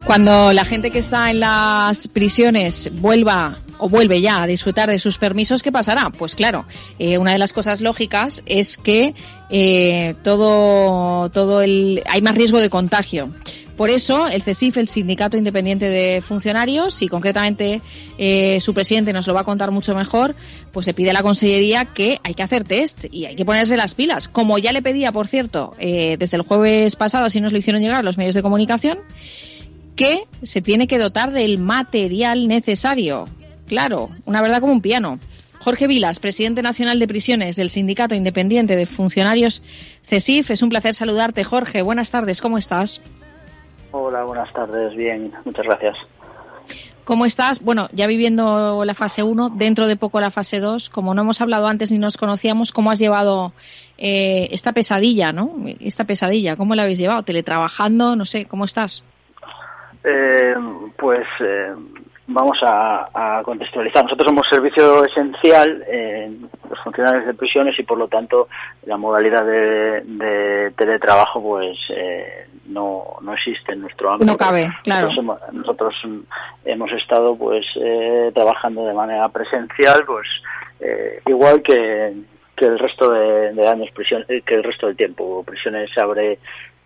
Cuando la gente que está en las prisiones vuelve ya a disfrutar de sus permisos, ¿qué pasará? Pues claro, una de las cosas lógicas es que hay más riesgo de contagio. Por eso, el CESIF, el Sindicato Independiente de Funcionarios, y concretamente su presidente nos lo va a contar mucho mejor, pues le pide a la Consellería que hay que hacer test y hay que ponerse las pilas. Como ya le pedía, por cierto, desde el jueves pasado, así nos lo hicieron llegar los medios de comunicación, que se tiene que dotar del material necesario. Claro, una verdad como un piano. Jorge Vilas, presidente nacional de prisiones del Sindicato Independiente de Funcionarios CESIF, es un placer saludarte, Jorge. Buenas tardes, ¿cómo estás? Hola, buenas tardes, bien, muchas gracias. ¿Cómo estás? Bueno, ya viviendo la fase 1, dentro de poco la fase 2, como no hemos hablado antes ni nos conocíamos, ¿cómo has llevado esta pesadilla, ¿no? ¿Cómo la habéis llevado? ¿Teletrabajando? No sé, ¿cómo estás? Vamos a contextualizar. Nosotros somos servicio esencial, los funcionarios de prisiones, y por lo tanto la modalidad de teletrabajo pues no existe en nuestro ámbito. No cabe, claro. Nosotros hemos estado pues trabajando de manera presencial, pues igual que el resto de años que el resto del tiempo. Prisiones se abre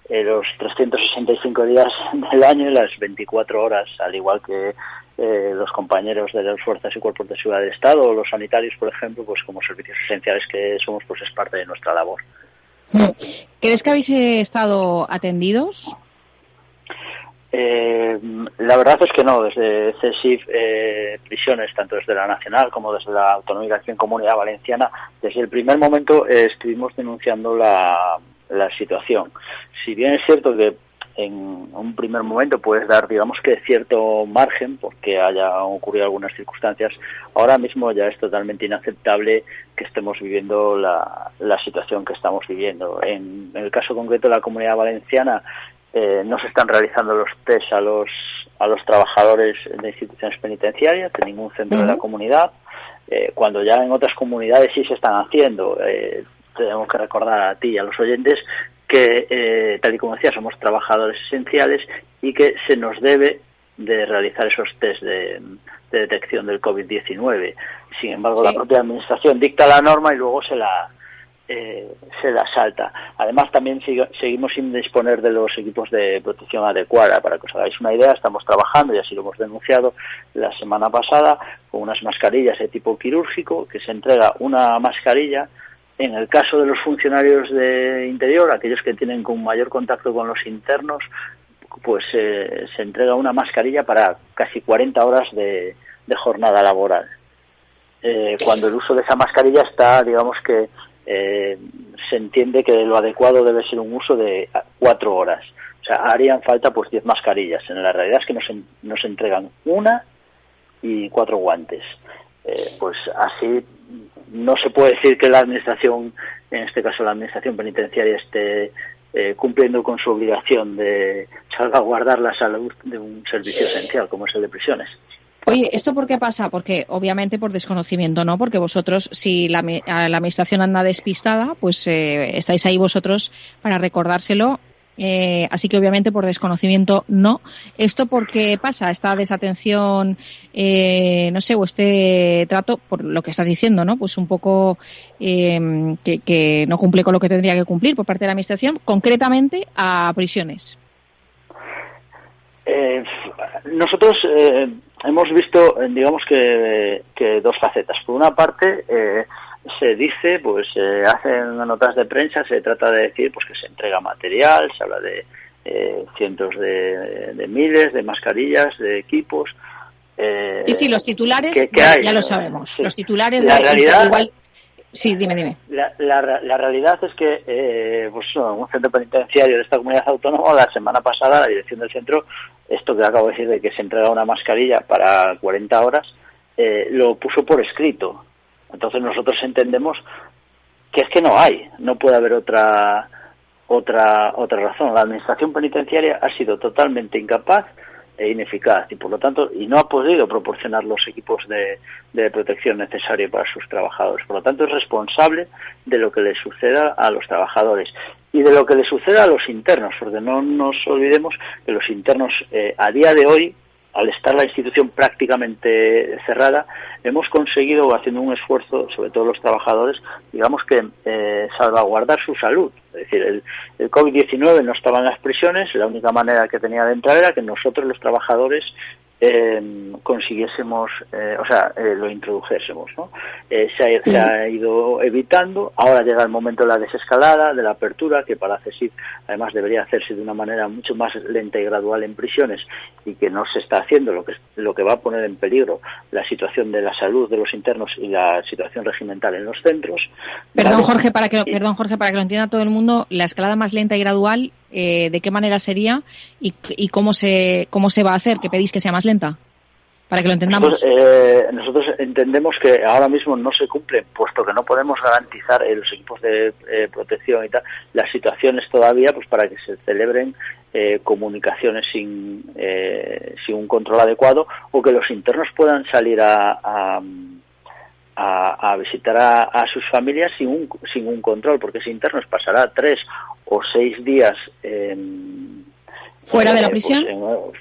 los 365 días del año y las 24 horas, al igual que los compañeros de las fuerzas y cuerpos de seguridad del Estado o los sanitarios, por ejemplo, pues como servicios esenciales que somos, pues es parte de nuestra labor. ¿Crees que habéis estado atendidos? La verdad es que no. Desde CESIF Prisiones, tanto desde la Nacional como desde la Autonómica aquí en Comunidad Valenciana, desde el primer momento estuvimos denunciando la situación. Si bien es cierto que en un primer momento puedes dar, digamos que cierto margen porque haya ocurrido algunas circunstancias, ahora mismo ya es totalmente inaceptable que estemos viviendo la situación que estamos viviendo. En el caso concreto de la Comunidad Valenciana, no se están realizando los test a los trabajadores de instituciones penitenciarias de ningún centro de la comunidad, cuando ya en otras comunidades sí se están haciendo. Tenemos que recordar a ti y a los oyentes que, tal y como decía, somos trabajadores esenciales y que se nos debe de realizar esos test de detección del COVID-19. Sin embargo, la propia Administración dicta la norma y luego se la salta. Además, también seguimos sin disponer de los equipos de protección adecuada. Para que os hagáis una idea, estamos trabajando, y así lo hemos denunciado la semana pasada, con unas mascarillas de tipo quirúrgico, que se entrega una mascarilla. En el caso de los funcionarios de interior, aquellos que tienen con mayor contacto con los internos, pues se entrega una mascarilla para casi 40 horas de jornada laboral. Cuando el uso de esa mascarilla está, digamos que se entiende que lo adecuado debe ser un uso de 4 horas. O sea, harían falta pues 10 mascarillas. En la realidad es que nos entregan una y 4 guantes. Pues así no se puede decir que la Administración, en este caso la Administración penitenciaria, esté cumpliendo con su obligación de salvaguardar la salud de un servicio esencial como es el de prisiones. Oye, ¿esto por qué pasa? Porque obviamente por desconocimiento, ¿no? Porque vosotros, si la Administración anda despistada, pues estáis ahí vosotros para recordárselo. Así que obviamente por desconocimiento no. ¿Esto por qué pasa? Esta desatención, no sé, o este trato, por lo que estás diciendo, ¿no? Pues un poco que no cumple con lo que tendría que cumplir por parte de la Administración, concretamente a prisiones. Nosotros hemos visto, digamos que dos facetas. Por una parte, se dice, pues se hacen notas de prensa, se trata de decir pues que se entrega material, se habla de cientos de miles de mascarillas, de equipos. Sí, los titulares ya lo sabemos. Sí. Los titulares la realidad, igual. Sí, dime. La realidad es que pues un centro penitenciario de esta comunidad autónoma, la semana pasada, la dirección del centro, esto que acabo de decir de que se entrega una mascarilla para 40 horas, lo puso por escrito. Entonces nosotros entendemos que es que no puede haber otra razón. La Administración penitenciaria ha sido totalmente incapaz e ineficaz y por lo tanto no ha podido proporcionar los equipos de protección necesarios para sus trabajadores. Por lo tanto es responsable de lo que les suceda a los trabajadores. y de lo que le suceda a los internos, porque no nos olvidemos que los internos a día de hoy, al estar la institución prácticamente cerrada, hemos conseguido, haciendo un esfuerzo, sobre todo los trabajadores, digamos que salvaguardar su salud. Es decir, el COVID-19 no estaba en las prisiones, la única manera que tenía de entrar era que nosotros los trabajadores consiguiésemos, lo introdujésemos, ¿no? Se ha ido evitando. Ahora llega el momento de la desescalada, de la apertura, que para CSIC además debería hacerse de una manera mucho más lenta y gradual en prisiones, y que no se está haciendo, lo que va a poner en peligro la situación de la salud de los internos y la situación regimental en los centros. Perdón, Jorge, para que lo entienda todo el mundo, la escalada más lenta y gradual, ¿de qué manera sería y cómo se va a hacer? ¿Qué pedís que sea más lenta? Para que lo entendamos. Nosotros entendemos que ahora mismo no se cumple, puesto que no podemos garantizar en los equipos de protección y tal las situaciones todavía, pues para que se celebren comunicaciones sin un control adecuado, o que los internos puedan salir a visitar a sus familias sin un control, porque ese interno pasará 3 o 6 días fuera de la prisión,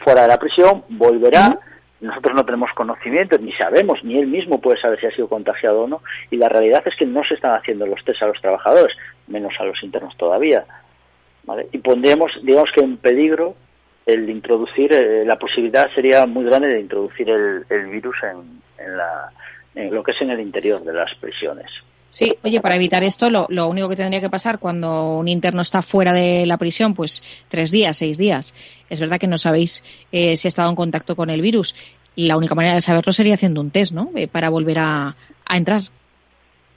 fuera de la prisión, volverá. Nosotros no tenemos conocimiento, ni sabemos, ni él mismo puede saber si ha sido contagiado o no, y la realidad es que no se están haciendo los test a los trabajadores, menos a los internos todavía, ¿vale? Y pondríamos, digamos que en peligro el introducir, la posibilidad sería muy grande de introducir el virus en lo que es en el interior de las prisiones. Sí, oye, para evitar esto, lo único que tendría que pasar cuando un interno está fuera de la prisión, pues 3 días, 6 días. Es verdad que no sabéis si ha estado en contacto con el virus. La única manera de saberlo sería haciendo un test, ¿no? Para volver a entrar.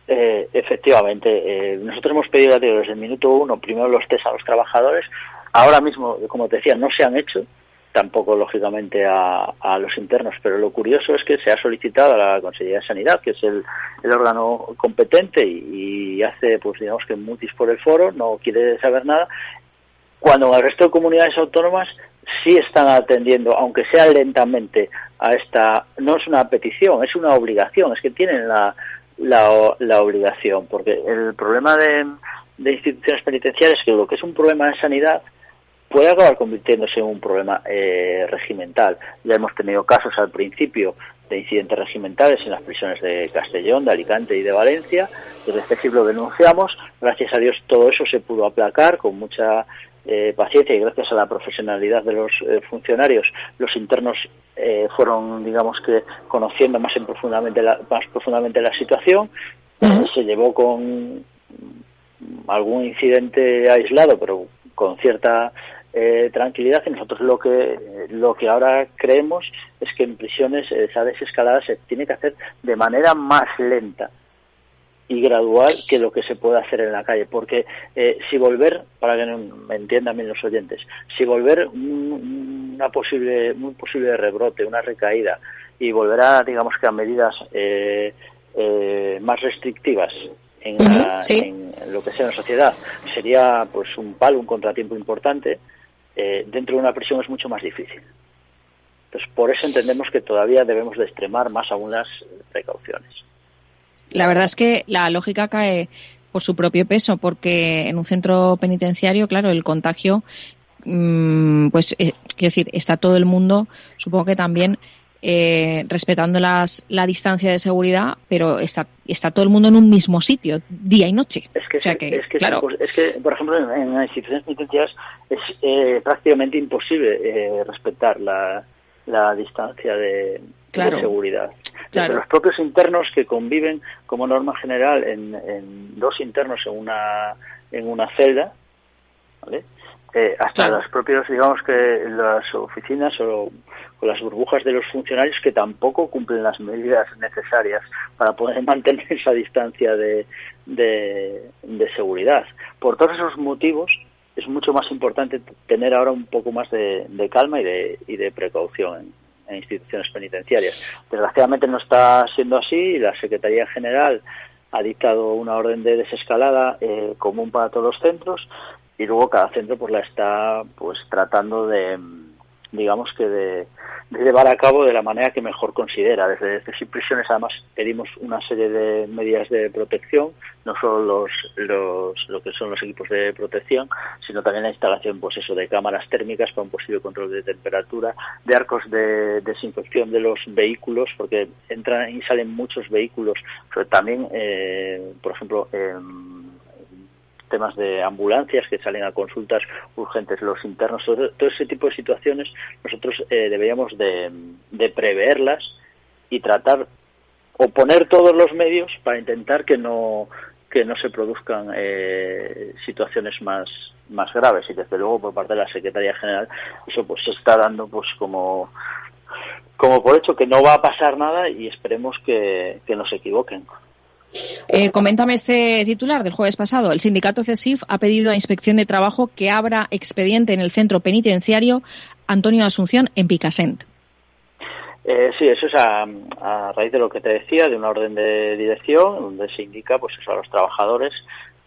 Efectivamente. Nosotros hemos pedido desde el minuto 1 primero los test a los trabajadores. Ahora mismo, como te decía, no se han hecho. Tampoco, lógicamente, a los internos, pero lo curioso es que se ha solicitado a la Consellería de Sanidad, que es el órgano competente, y hace, pues digamos que mutis por el foro, no quiere saber nada, cuando en el resto de comunidades autónomas sí están atendiendo, aunque sea lentamente, a esta. No es una petición, es una obligación, es que tienen la obligación, porque el problema de instituciones penitenciarias es que lo que es un problema de sanidad puede acabar convirtiéndose en un problema regimental. Ya hemos tenido casos al principio de incidentes regimentales en las prisiones de Castellón, de Alicante y de Valencia. Desde este siglo denunciamos. Gracias a Dios todo eso se pudo aplacar con mucha paciencia, y gracias a la profesionalidad de los funcionarios, los internos fueron, digamos que, conociendo más profundamente la situación. Se llevó con algún incidente aislado, pero con cierta tranquilidad, y nosotros lo que ahora creemos es que en prisiones esa desescalada se tiene que hacer de manera más lenta y gradual que lo que se puede hacer en la calle, porque si volver, para que me entiendan bien los oyentes, si volver un posible rebrote, una recaída, y volver a, digamos que a medidas más restrictivas en lo que sea la sociedad, sería pues un contratiempo importante. Dentro de una prisión es mucho más difícil. Entonces, por eso entendemos que todavía debemos de extremar más aún las precauciones. La verdad es que la lógica cae por su propio peso, porque en un centro penitenciario, claro, el contagio, quiero decir, está todo el mundo, supongo que también respetando la distancia de seguridad, pero está todo el mundo en un mismo sitio, día y noche. Es que, por ejemplo, en las instituciones penitenciarias es prácticamente imposible respetar la distancia de seguridad. Desde los propios internos que conviven como norma general en 2 internos en una celda, ¿vale? Hasta los propios, digamos que las oficinas o las burbujas de los funcionarios, que tampoco cumplen las medidas necesarias para poder mantener esa distancia de seguridad. Por todos esos motivos es mucho más importante tener ahora un poco más de calma y de precaución en instituciones penitenciarias. Desgraciadamente no está siendo así, y la Secretaría General ha dictado una orden de desescalada común para todos los centros, y luego cada centro pues la está pues tratando de, digamos que de llevar a cabo de la manera que mejor considera. Desde CSIC Prisiones, además, pedimos una serie de medidas de protección, no solo lo que son los equipos de protección, sino también la instalación, pues eso, de cámaras térmicas para un posible control de temperatura, de arcos de desinfección de los vehículos, porque entran y salen muchos vehículos, pero también, por ejemplo, temas de ambulancias que salen a consultas urgentes, los internos, todo ese tipo de situaciones nosotros deberíamos de preverlas y tratar o poner todos los medios para intentar que no se produzcan situaciones más graves, y desde luego por parte de la Secretaría General eso pues se está dando pues como por hecho que no va a pasar nada, y esperemos que no se equivoquen. Coméntame este titular del jueves pasado. El sindicato CSIF ha pedido a Inspección de Trabajo que abra expediente en el centro penitenciario Antonio Asunción en Picassent. Sí, eso es a raíz de lo que te decía, de una orden de dirección donde se indica pues eso a los trabajadores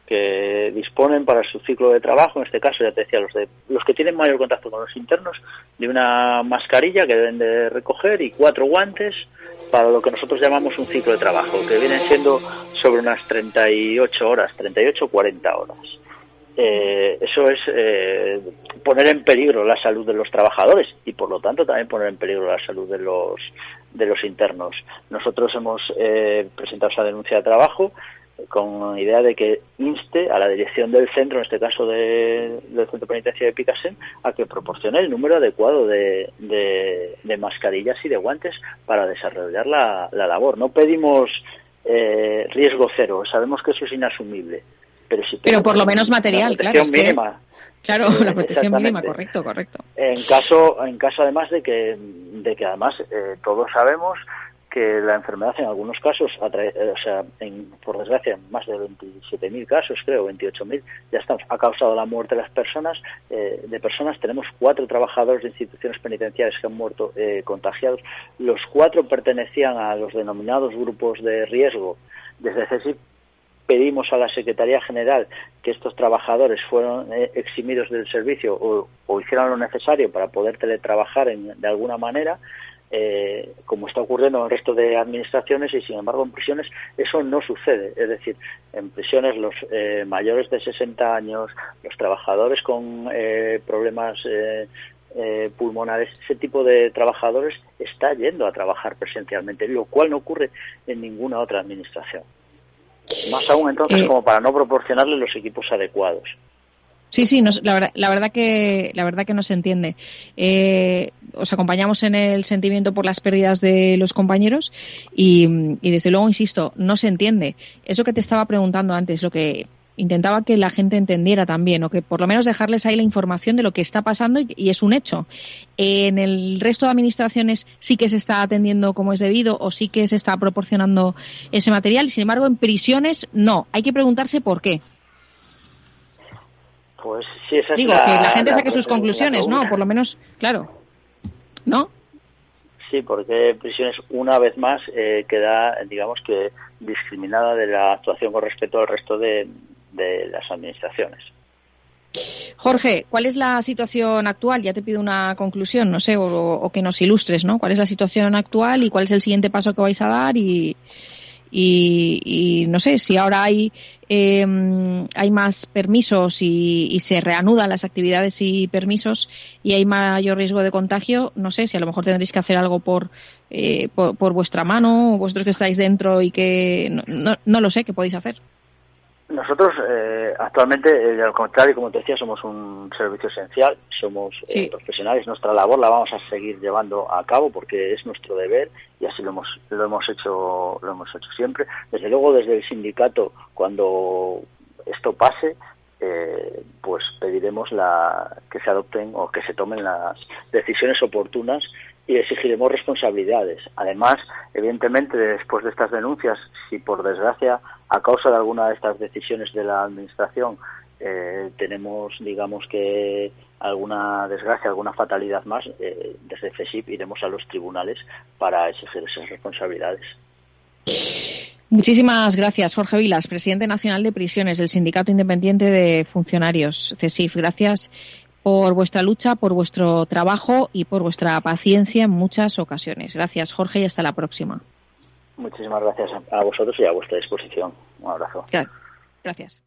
que disponen para su ciclo de trabajo, en este caso ya te decía, los que tienen mayor contacto con los internos, de una mascarilla que deben de recoger y 4 guantes para lo que nosotros llamamos un ciclo de trabajo, que vienen siendo sobre unas 38 horas, 38 o 40 horas. Eso es poner en peligro la salud de los trabajadores y por lo tanto también poner en peligro la salud de los internos. Nosotros hemos presentado esa denuncia de trabajo con idea de que inste a la dirección del centro, en este caso del centro penitenciario de Picassent, a que proporcione el número adecuado de mascarillas y de guantes para desarrollar la labor. No pedimos riesgo cero, sabemos que eso es inasumible, pero por lo menos material, claro. Mínima. Claro, la protección mínima, correcto. En caso además de que además todos sabemos que la enfermedad en algunos casos, por desgracia, más de 27.000 casos, creo, 28.000, ya ha causado la muerte de las personas. Tenemos 4 trabajadores de instituciones penitenciarias que han muerto contagiados. Los 4 pertenecían a los denominados grupos de riesgo. Desde CSIC pedimos a la Secretaría General que estos trabajadores fueran eximidos del servicio o hicieran lo necesario para poder teletrabajar de alguna manera, como está ocurriendo en el resto de administraciones, y sin embargo en prisiones eso no sucede. Es decir, en prisiones los mayores de 60 años, los trabajadores con problemas pulmonares, ese tipo de trabajadores está yendo a trabajar presencialmente, lo cual no ocurre en ninguna otra administración. Más aún entonces como para no proporcionarles los equipos adecuados. Sí, la verdad que no se entiende. Os acompañamos en el sentimiento por las pérdidas de los compañeros y desde luego, insisto, no se entiende. Eso que te estaba preguntando antes, lo que intentaba que la gente entendiera también, o que por lo menos dejarles ahí la información de lo que está pasando y es un hecho. En el resto de administraciones sí que se está atendiendo como es debido o sí que se está proporcionando ese material, sin embargo en prisiones no. Hay que preguntarse por qué. Pues sí, esa es que la gente saque sus conclusiones, ¿no? Por lo menos, claro, ¿no? Sí, porque prisiones una vez más queda, digamos que, discriminada de la actuación con respecto al resto de las administraciones. Jorge, ¿cuál es la situación actual? Ya te pido una conclusión, no sé, o que nos ilustres, ¿no? ¿Cuál es la situación actual y cuál es el siguiente paso que vais a dar? Y no sé, si ahora hay más permisos y se reanudan las actividades y permisos y hay mayor riesgo de contagio, no sé si a lo mejor tendréis que hacer algo por vuestra mano, vosotros que estáis dentro y que no lo sé, ¿qué podéis hacer? Nosotros actualmente, al contrario, como te decía, somos un servicio esencial, somos profesionales, nuestra labor la vamos a seguir llevando a cabo porque es nuestro deber y así lo hemos hecho siempre. Desde luego, desde el sindicato, cuando esto pase, pues pediremos que se adopten o que se tomen las decisiones oportunas y exigiremos responsabilidades. Además, evidentemente, después de estas denuncias, si por desgracia, a causa de alguna de estas decisiones de la Administración, tenemos, digamos que alguna desgracia, alguna fatalidad más, desde CSIC iremos a los tribunales para exigir esas responsabilidades. Muchísimas gracias, Jorge Vilas, presidente nacional de prisiones del Sindicato Independiente de Funcionarios, CSIF. Gracias por vuestra lucha, por vuestro trabajo y por vuestra paciencia en muchas ocasiones. Gracias, Jorge, y hasta la próxima. Muchísimas gracias a vosotros y a vuestra disposición. Un abrazo. Gracias.